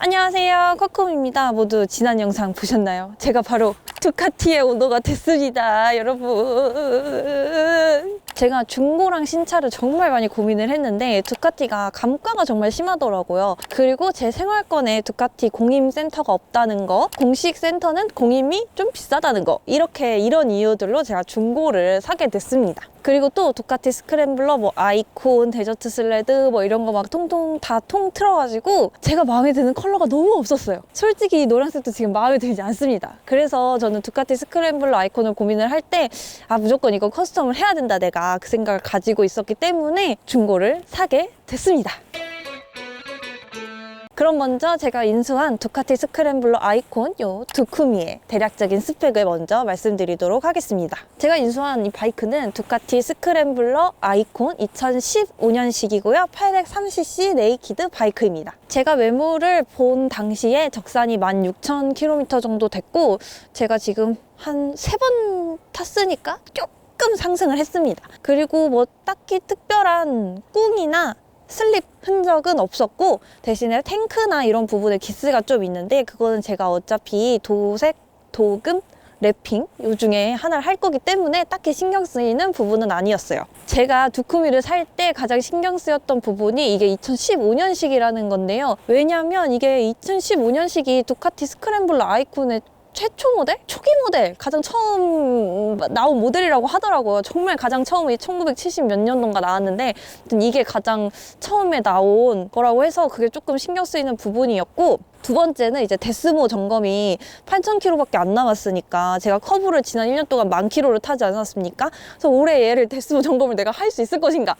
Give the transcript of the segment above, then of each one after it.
안녕하세요, 커컴입니다. 모두 지난 영상 보셨나요? 제가 바로 두카티의 오너가 됐습니다, 여러분. 제가 중고랑 신차를 정말 많이 고민을 했는데 두카티가 감가가 정말 심하더라고요. 그리고 제 생활권에 두카티 공임센터가 없다는 거, 공식 센터는 공임이 좀 비싸다는 거, 이런 이유들로 제가 중고를 사게 됐습니다. 그리고 또 두카티 스크램블러, 아이콘, 데저트 슬레드 이런 거 막 통통 다 통틀어가지고 제가 마음에 드는 컬러가 너무 없었어요. 솔직히 이 노란색도 지금 마음에 들지 않습니다. 그래서 저는 두카티 스크램블러 아이콘을 고민을 할 때 무조건 이거 커스텀을 해야 된다, 내가 그 생각을 가지고 있었기 때문에 중고를 사게 됐습니다. 그럼 먼저 제가 인수한 두카티 스크램블러 아이콘 요 두쿠미의 대략적인 스펙을 먼저 말씀드리도록 하겠습니다. 제가 인수한 이 바이크는 두카티 스크램블러 아이콘 2015년식이고요. 830cc 네이키드 바이크입니다. 제가 외모를 본 당시에 적산이 16,000km 정도 됐고, 제가 지금 한 3번 탔으니까 조금 상승을 했습니다. 그리고 딱히 특별한 꿍이나 슬립 흔적은 없었고, 대신에 탱크나 이런 부분에 기스가 좀 있는데 그거는 제가 어차피 도색, 도금, 랩핑 이 중에 하나를 할 거기 때문에 딱히 신경 쓰이는 부분은 아니었어요. 제가 두쿠미를 살 때 가장 신경 쓰였던 부분이 이게 2015년식이라는 건데요. 왜냐면 이게 2015년식이 두카티 스크램블러 아이콘의 최초 모델? 초기 모델! 가장 처음 나온 모델이라고 하더라고요. 정말 가장 처음이 1970 몇 년도인가 나왔는데 이게 가장 처음에 나온 거라고 해서 그게 조금 신경 쓰이는 부분이었고, 두 번째는 이제 데스모 점검이 8,000km밖에 안 남았으니까 제가 커브를 지난 1년 동안 10,000km를 타지 않았습니까? 그래서 올해 얘를 데스모 점검을 내가 할 수 있을 것인가?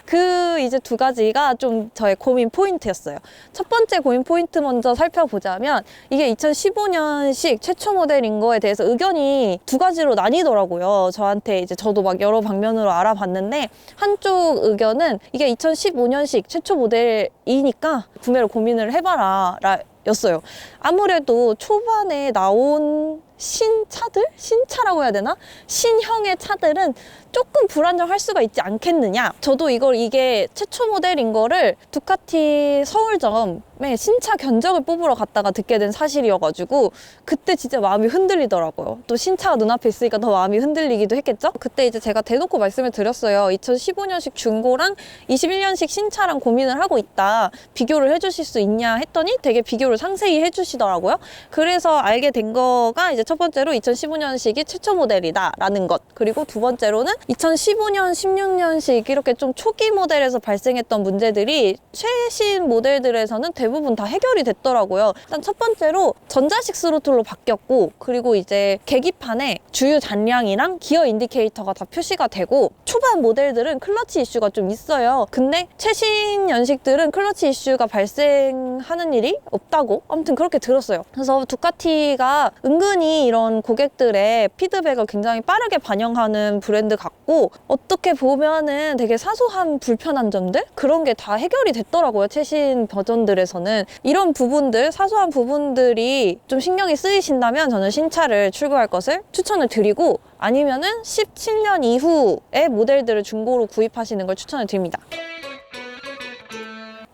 이제 두 가지가 좀 저의 고민 포인트였어요. 첫 번째 고민 포인트 먼저 살펴보자면, 이게 2015년식 최초 모델인 거에 대해서 의견이 두 가지로 나뉘더라고요. 저한테 이제 저도 막 여러 방면으로 알아봤는데, 한쪽 의견은 이게 2015년식 최초 모델이니까 구매를 고민을 해봐라 였어요. 아무래도 초반에 나온 신차들? 신차라고 해야 되나? 신형의 차들은 조금 불안정할 수가 있지 않겠느냐. 저도 이게 최초 모델인 거를 두카티 서울점에 신차 견적을 뽑으러 갔다가 듣게 된 사실이어가지고 그때 진짜 마음이 흔들리더라고요. 또 신차가 눈앞에 있으니까 더 마음이 흔들리기도 했겠죠? 그때 이제 제가 대놓고 말씀을 드렸어요. 2015년식 중고랑 21년식 신차랑 고민을 하고 있다, 비교를 해주실 수 있냐 했더니 되게 비교를 상세히 해주시더라고요. 그래서 알게 된 거가 이제 첫 번째로 2015년식이 최초 모델이다 라는 것, 그리고 두 번째로는 2015년, 16년식 이렇게 좀 초기 모델에서 발생했던 문제들이 최신 모델들에서는 대부분 다 해결이 됐더라고요. 일단 첫 번째로 전자식 스로틀로 바뀌었고, 그리고 이제 계기판에 주유 잔량이랑 기어 인디케이터가 다 표시가 되고, 초반 모델들은 클러치 이슈가 좀 있어요. 근데 최신 연식들은 클러치 이슈가 발생하는 일이 없다고? 아무튼 그렇게 들었어요. 그래서 두카티가 은근히 이런 고객들의 피드백을 굉장히 빠르게 반영하는 브랜드 같고, 어떻게 보면은 되게 사소한 불편한 점들? 그런 게 다 해결이 됐더라고요. 최신 버전들에서는. 이런 부분들, 사소한 부분들이 좀 신경이 쓰이신다면 저는 신차를 출고할 것을 추천을 드리고, 아니면은 17년 이후의 모델들을 중고로 구입하시는 걸 추천을 드립니다.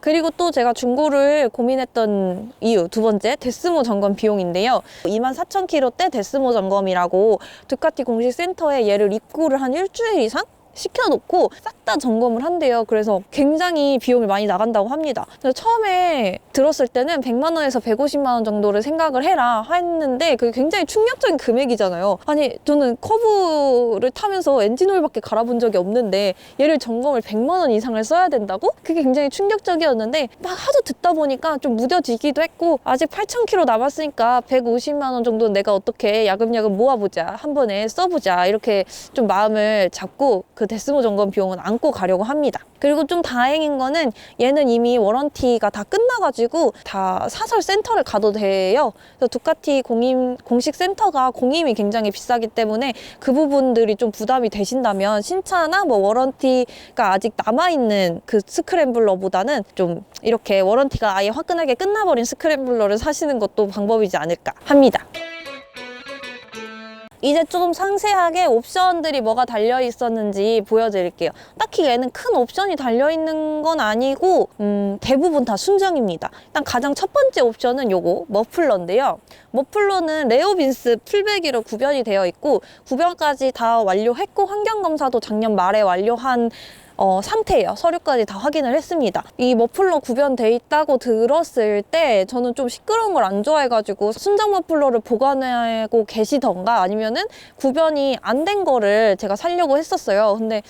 그리고 또 제가 중고를 고민했던 이유 두 번째, 데스모 점검 비용인데요. 24,000km대 데스모 점검이라고 두카티 공식 센터에 얘를 입고를 한 일주일 이상 시켜놓고 싹 다 점검을 한대요. 그래서 굉장히 비용이 많이 나간다고 합니다. 처음에 들었을 때는 100만 원에서 150만 원 정도를 생각을 해라 했는데 그게 굉장히 충격적인 금액이잖아요. 아니, 저는 커브를 타면서 엔진오일밖에 갈아본 적이 없는데 얘를 점검을 100만 원 이상을 써야 된다고? 그게 굉장히 충격적이었는데 막 하도 듣다 보니까 좀 무뎌지기도 했고, 아직 8,000km 남았으니까 150만 원 정도는 내가 어떻게 야금야금 모아보자, 한 번에 써보자, 이렇게 좀 마음을 잡고 그 데스모 점검 비용은 안고 가려고 합니다. 그리고 좀 다행인 거는 얘는 이미 워런티가 다 끝나가지고 다 사설 센터를 가도 돼요. 그래서 두카티 공식 센터가 공임이 굉장히 비싸기 때문에 그 부분들이 좀 부담이 되신다면 신차나 워런티가 아직 남아있는 그 스크램블러보다는 좀 이렇게 워런티가 아예 화끈하게 끝나버린 스크램블러를 사시는 것도 방법이지 않을까 합니다. 이제 좀 상세하게 옵션들이 뭐가 달려 있었는지 보여드릴게요. 딱히 얘는 큰 옵션이 달려 있는 건 아니고 대부분 다 순정입니다. 일단 가장 첫 번째 옵션은 요거 머플러인데요. 머플러는 레오빈스 풀배기로 구변이 되어 있고 구변까지 다 완료했고 환경검사도 작년 말에 완료한 상태예요. 서류까지 다 확인을 했습니다. 이 머플러 구변돼 있다고 들었을 때 저는 좀 시끄러운 걸 안 좋아해가지고 순정 머플러를 보관하고 계시던가 아니면은 구변이 안 된 거를 제가 사려고 했었어요. 근데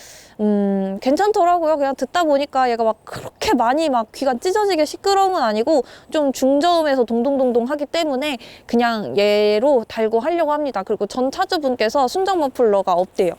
괜찮더라고요. 그냥 듣다 보니까 얘가 막 그렇게 많이 막 귀가 찢어지게 시끄러운 건 아니고 좀 중저음에서 동동동동 하기 때문에 그냥 얘로 달고 하려고 합니다. 그리고 전 차주분께서 순정 머플러가 없대요.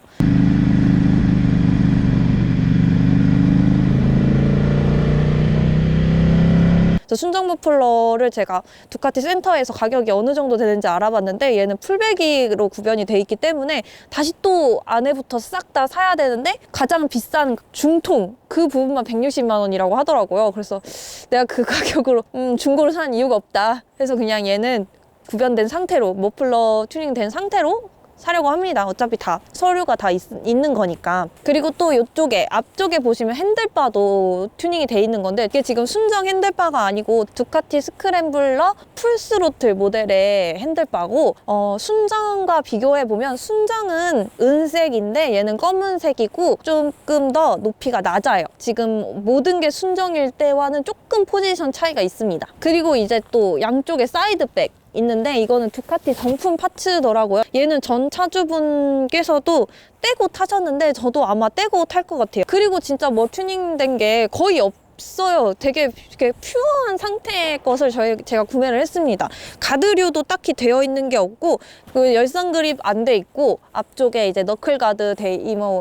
순정 머플러를 제가 두카티 센터에서 가격이 어느 정도 되는지 알아봤는데 얘는 풀배기로 구변이 돼 있기 때문에 다시 또 안에부터 싹 다 사야 되는데 가장 비싼 중통 그 부분만 160만 원이라고 하더라고요. 그래서 내가 그 가격으로 중고로 사는 이유가 없다. 그래서 그냥 얘는 구변된 상태로 머플러 튜닝된 상태로 사려고 합니다. 어차피 다 서류가 다 있는 거니까. 그리고 또 이쪽에 앞쪽에 보시면 핸들바도 튜닝이 돼 있는 건데 이게 지금 순정 핸들바가 아니고 두카티 스크램블러 풀스로틀 모델의 핸들바고 순정과 비교해보면 순정은 은색인데 얘는 검은색이고 조금 더 높이가 낮아요. 지금 모든 게 순정일 때와는 조금 포지션 차이가 있습니다. 그리고 이제 또 양쪽에 사이드백 있는데 이거는 두카티 정품 파츠더라고요. 얘는 전 차주분께서도 떼고 타셨는데 저도 아마 떼고 탈 것 같아요. 그리고 진짜 뭐 튜닝된 게 거의 없어요. 되게 퓨어한 상태의 것을 제가 구매를 했습니다. 가드류도 딱히 되어 있는 게 없고 그 열선 그립 안 돼 있고 앞쪽에 이제 너클 가드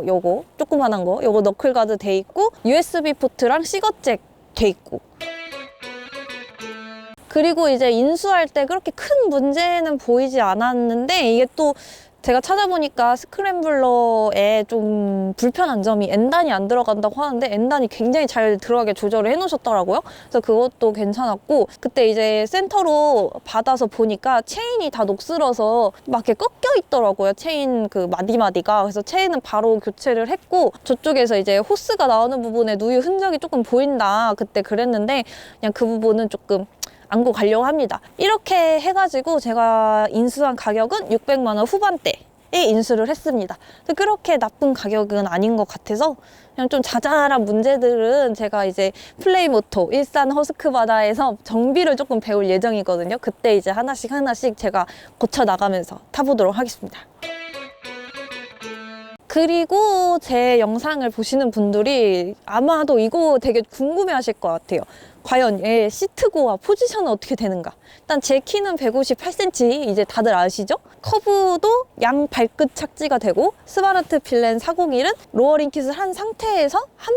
요거 조그만한 거 요거 너클 가드 돼 있고 USB 포트랑 시거잭 돼 있고 그리고 이제 인수할 때 그렇게 큰 문제는 보이지 않았는데 이게 또 제가 찾아보니까 스크램블러에 좀 불편한 점이 N단이 안 들어간다고 하는데 N단이 굉장히 잘 들어가게 조절을 해놓으셨더라고요. 그래서 그것도 괜찮았고 그때 이제 센터로 받아서 보니까 체인이 다 녹슬어서 막 이렇게 꺾여 있더라고요. 체인 그 마디마디가. 그래서 체인은 바로 교체를 했고 저쪽에서 이제 호스가 나오는 부분에 누유 흔적이 조금 보인다. 그때 그랬는데 그냥 그 부분은 조금 안고 가려고 합니다. 이렇게 해가지고 제가 인수한 가격은 600만 원 후반대에 인수를 했습니다. 그렇게 나쁜 가격은 아닌 것 같아서 그냥 좀 자잘한 문제들은 제가 이제 플레이모토 일산 허스크바다에서 정비를 조금 배울 예정이거든요. 그때 이제 하나씩 제가 고쳐 나가면서 타보도록 하겠습니다. 그리고 제 영상을 보시는 분들이 아마도 이거 되게 궁금해 하실 것 같아요. 과연 얘 시트고와 포지션은 어떻게 되는가? 일단 제 키는 158cm 이제 다들 아시죠? 커브도 양 발끝 착지가 되고 스바르트 필렌 401은 로어링 킷을 한 상태에서 한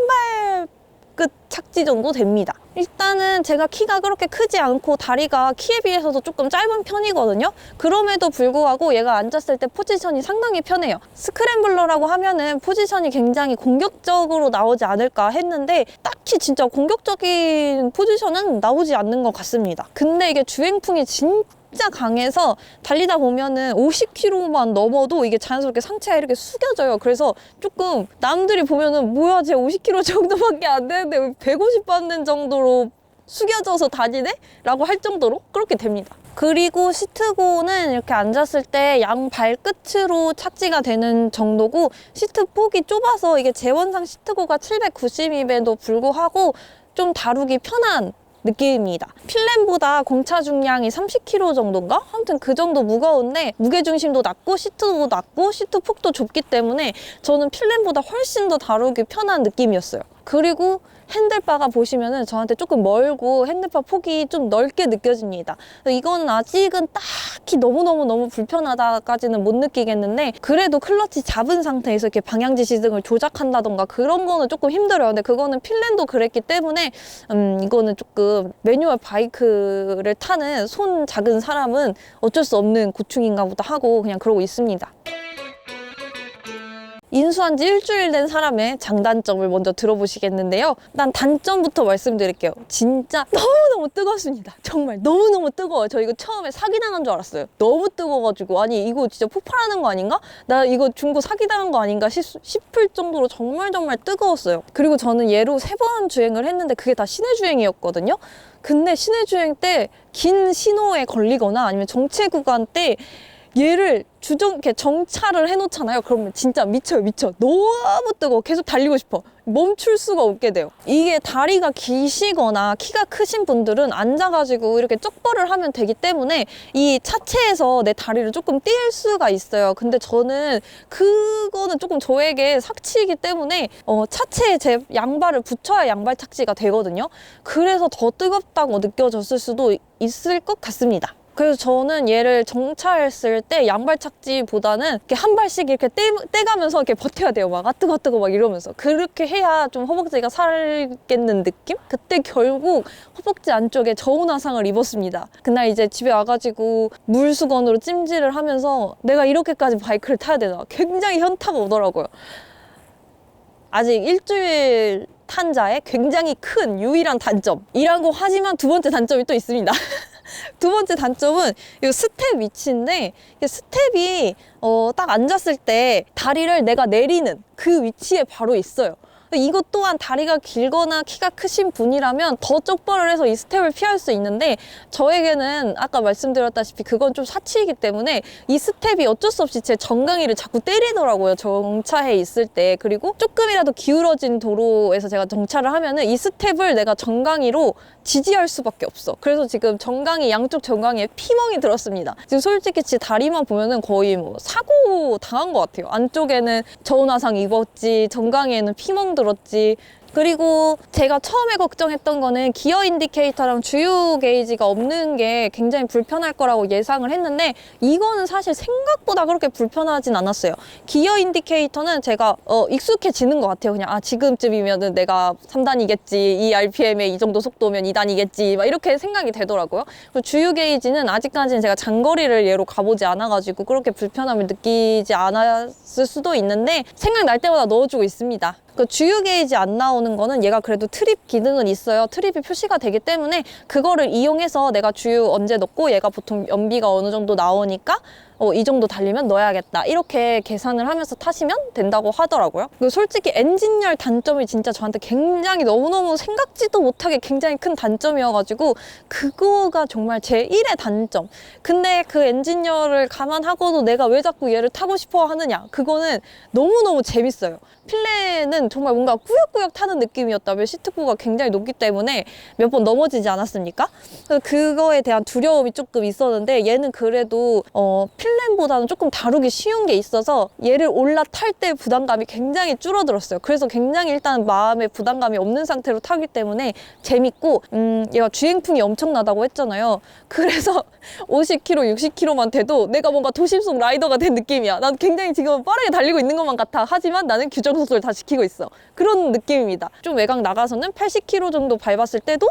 발끝 착지 정도 됩니다. 일단은 제가 키가 그렇게 크지 않고 다리가 키에 비해서도 조금 짧은 편이거든요. 그럼에도 불구하고 얘가 앉았을 때 포지션이 상당히 편해요. 스크램블러라고 하면은 포지션이 굉장히 공격적으로 나오지 않을까 했는데 딱히 진짜 공격적인 포지션은 나오지 않는 것 같습니다. 근데 이게 주행풍이 진짜 강해서 달리다 보면은 50km만 넘어도 이게 자연스럽게 상체가 이렇게 숙여져요. 그래서 조금 남들이 보면은 뭐야 쟤 50km 정도밖에 안 되는데 왜 150 받는 정도로 숙여져서 다니네? 라고 할 정도로 그렇게 됩니다. 그리고 시트고는 이렇게 앉았을 때 양 발끝으로 착지가 되는 정도고 시트 폭이 좁아서 이게 재원상 시트고가 790mm에도 불구하고 좀 다루기 편한 느낌입니다. 필렌보다 공차 중량이 30kg 정도인가? 아무튼 그 정도 무거운데 무게중심도 낮고 시트도 낮고 시트 폭도 좁기 때문에 저는 필렌보다 훨씬 더 다루기 편한 느낌이었어요. 그리고 핸들바가 보시면은 저한테 조금 멀고 핸들바 폭이 좀 넓게 느껴집니다. 이거는 아직은 딱히 너무 불편하다까지는 못 느끼겠는데 그래도 클러치 잡은 상태에서 이렇게 방향지 시등을 조작한다던가 그런 거는 조금 힘들어요. 근데 그거는 필렌도 그랬기 때문에 이거는 조금 매뉴얼 바이크를 타는 손 작은 사람은 어쩔 수 없는 고충인가 보다 하고 그냥 그러고 있습니다. 인수한 지 일주일 된 사람의 장단점을 먼저 들어보시겠는데요. 일단 단점부터 말씀드릴게요. 진짜 너무너무 뜨겁습니다. 정말 너무너무 뜨거워요. 저 이거 처음에 사기당한 줄 알았어요. 너무 뜨거워가지고 아니 이거 진짜 폭발하는 거 아닌가? 나 이거 중고 사기당한 거 아닌가 싶을 정도로 정말 뜨거웠어요. 그리고 저는 얘로 3번 주행을 했는데 그게 다 시내 주행이었거든요. 근데 시내 주행 때 긴 신호에 걸리거나 아니면 정체 구간 때 얘를 이렇게 정차를 해놓잖아요. 그러면 진짜 미쳐요. 너무 뜨거워. 계속 달리고 싶어. 멈출 수가 없게 돼요. 이게 다리가 기시거나 키가 크신 분들은 앉아가지고 이렇게 쪽벌을 하면 되기 때문에 이 차체에서 내 다리를 조금 뛸 수가 있어요. 근데 저는 그거는 조금 저에게 sak치이기 때문에 차체에 제 양발을 붙여야 양발 착지가 되거든요. 그래서 더 뜨겁다고 느껴졌을 수도 있을 것 같습니다. 그래서 저는 얘를 정차했을 때 양발 착지보다는 이렇게 한 발씩 이렇게 떼가면서 이렇게 버텨야 돼요. 막 뜨거 막 이러면서. 그렇게 해야 좀 허벅지가 살겠는 느낌? 그때 결국 허벅지 안쪽에 저온화상을 입었습니다. 그날 이제 집에 와가지고 물수건으로 찜질을 하면서 내가 이렇게까지 바이크를 타야 되나? 굉장히 현타가 오더라고요. 아직 일주일 탄 자의 굉장히 큰 유일한 단점이라고 하지만 두 번째 단점이 또 있습니다. 두 번째 단점은 이 스텝 위치인데 스텝이 딱 앉았을 때 다리를 내가 내리는 그 위치에 바로 있어요. 이것 또한 다리가 길거나 키가 크신 분이라면 더 쪽벌을 해서 이 스텝을 피할 수 있는데 저에게는 아까 말씀드렸다시피 그건 좀 사치이기 때문에 이 스텝이 어쩔 수 없이 제 정강이를 자꾸 때리더라고요. 정차해 있을 때. 그리고 조금이라도 기울어진 도로에서 제가 정차를 하면은 이 스텝을 내가 정강이로 지지할 수밖에 없어. 그래서 지금 양쪽 정강이에 피멍이 들었습니다. 지금 솔직히 제 다리만 보면은 거의 뭐 사고 당한 것 같아요. 안쪽에는 저온화상 입었지, 정강이에는 피멍 들었지. 그리고 제가 처음에 걱정했던 거는 기어 인디케이터랑 주유 게이지가 없는 게 굉장히 불편할 거라고 예상을 했는데 이거는 사실 생각보다 그렇게 불편하진 않았어요. 기어 인디케이터는 제가 익숙해지는 것 같아요. 그냥 지금쯤이면은 내가 3단이겠지, 이 RPM에 이 정도 속도면 2단이겠지 막 이렇게 생각이 되더라고요. 그리고 주유 게이지는 아직까지는 제가 장거리를 얘로 가보지 않아가지고 그렇게 불편함을 느끼지 않았을 수도 있는데 생각날 때마다 넣어주고 있습니다. 그 주유 게이지 안 나오는 거는 얘가 그래도 트립 기능은 있어요. 트립이 표시가 되기 때문에 그거를 이용해서 내가 주유 언제 넣고 얘가 보통 연비가 어느 정도 나오니까 이 정도 달리면 넣어야겠다 이렇게 계산을 하면서 타시면 된다고 하더라고요. 그리고 솔직히 엔진열 단점이 진짜 저한테 굉장히 너무너무 생각지도 못하게 굉장히 큰 단점이어가지고 그거가 정말 제 1의 단점. 근데 그 엔진열을 감안하고도 내가 왜 자꾸 얘를 타고 싶어 하느냐, 그거는 너무너무 재밌어요. 필레는 정말 뭔가 꾸역꾸역 타는 느낌이었다면 시트고가 굉장히 높기 때문에 몇 번 넘어지지 않았습니까? 그거에 대한 두려움이 조금 있었는데 얘는 그래도 필렌보다는 조금 다루기 쉬운 게 있어서 얘를 올라탈 때 부담감이 굉장히 줄어들었어요. 그래서 굉장히 일단 마음에 부담감이 없는 상태로 타기 때문에 재밌고 얘가 주행풍이 엄청나다고 했잖아요. 그래서 50km, 60km만 돼도 내가 뭔가 도심속 라이더가 된 느낌이야. 난 굉장히 지금 빠르게 달리고 있는 것만 같아. 하지만 나는 규정 속도를 다 지키고 있어. 그런 느낌입니다. 좀 외곽 나가서는 80km 정도 밟았을 때도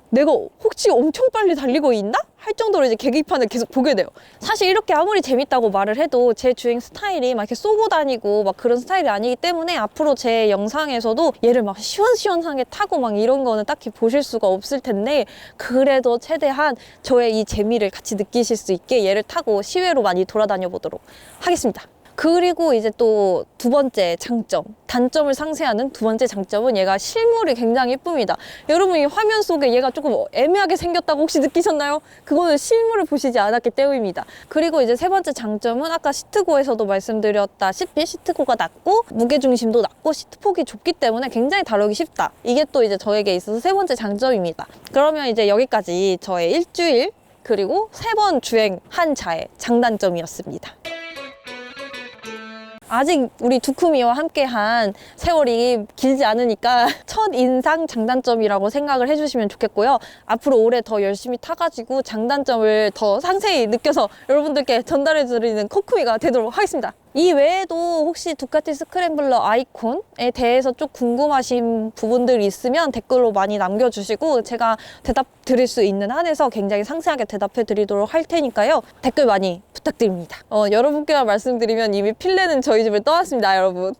내가 혹시 엄청 빨리 달리고 있나? 할 정도로 이제 계기판을 계속 보게 돼요. 사실 이렇게 아무리 재밌다고 말을 해도 제 주행 스타일이 막 이렇게 쏘고 다니고 막 그런 스타일이 아니기 때문에 앞으로 제 영상에서도 얘를 막 시원시원하게 타고 막 이런 거는 딱히 보실 수가 없을 텐데 그래도 최대한 저의 이 재미를 같이 느끼실 수 있게 얘를 타고 시외로 많이 돌아다녀 보도록 하겠습니다. 그리고 이제 또 두 번째 장점, 단점을 상쇄하는 두 번째 장점은 얘가 실물이 굉장히 예쁩니다. 여러분 이 화면 속에 얘가 조금 애매하게 생겼다고 혹시 느끼셨나요? 그거는 실물을 보시지 않았기 때문입니다. 그리고 이제 세 번째 장점은 아까 시트고에서도 말씀드렸다시피 시트고가 낮고 무게중심도 낮고 시트폭이 좁기 때문에 굉장히 다루기 쉽다. 이게 또 이제 저에게 있어서 세 번째 장점입니다. 그러면 이제 여기까지 저의 일주일 그리고 3번 주행한 자의 장단점이었습니다. 아직 우리 두쿠미와 함께한 세월이 길지 않으니까 첫 인상 장단점이라고 생각을 해주시면 좋겠고요. 앞으로 올해 더 열심히 타가지고 장단점을 더 상세히 느껴서 여러분들께 전달해드리는 코쿠미가 되도록 하겠습니다. 이 외에도 혹시 두카티 스크램블러 아이콘에 대해서 좀 궁금하신 부분들이 있으면 댓글로 많이 남겨주시고 제가 대답 드릴 수 있는 한에서 굉장히 상세하게 대답해 드리도록 할 테니까요. 댓글 많이 부탁드립니다. 여러분께만 말씀드리면 이미 필레는 저희 집을 떠났습니다, 여러분.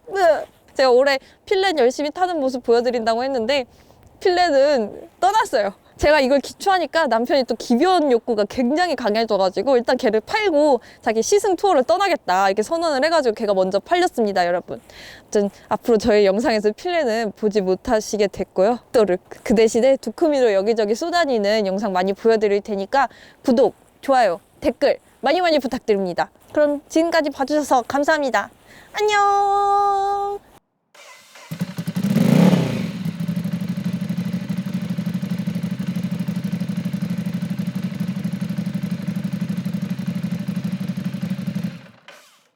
제가 올해 필레 열심히 타는 모습 보여드린다고 했는데 필레는 떠났어요. 제가 이걸 기초하니까 남편이 또 기변 욕구가 굉장히 강해져가지고 일단 걔를 팔고 자기 시승 투어를 떠나겠다 이렇게 선언을 해가지고 걔가 먼저 팔렸습니다, 여러분. 아무튼 앞으로 저희 영상에서 필레는 보지 못하시게 됐고요. 또르 그 대신에 두쿠미로 여기저기 쏘다니는 영상 많이 보여드릴 테니까 구독, 좋아요, 댓글 많이 부탁드립니다. 그럼 지금까지 봐주셔서 감사합니다. 안녕.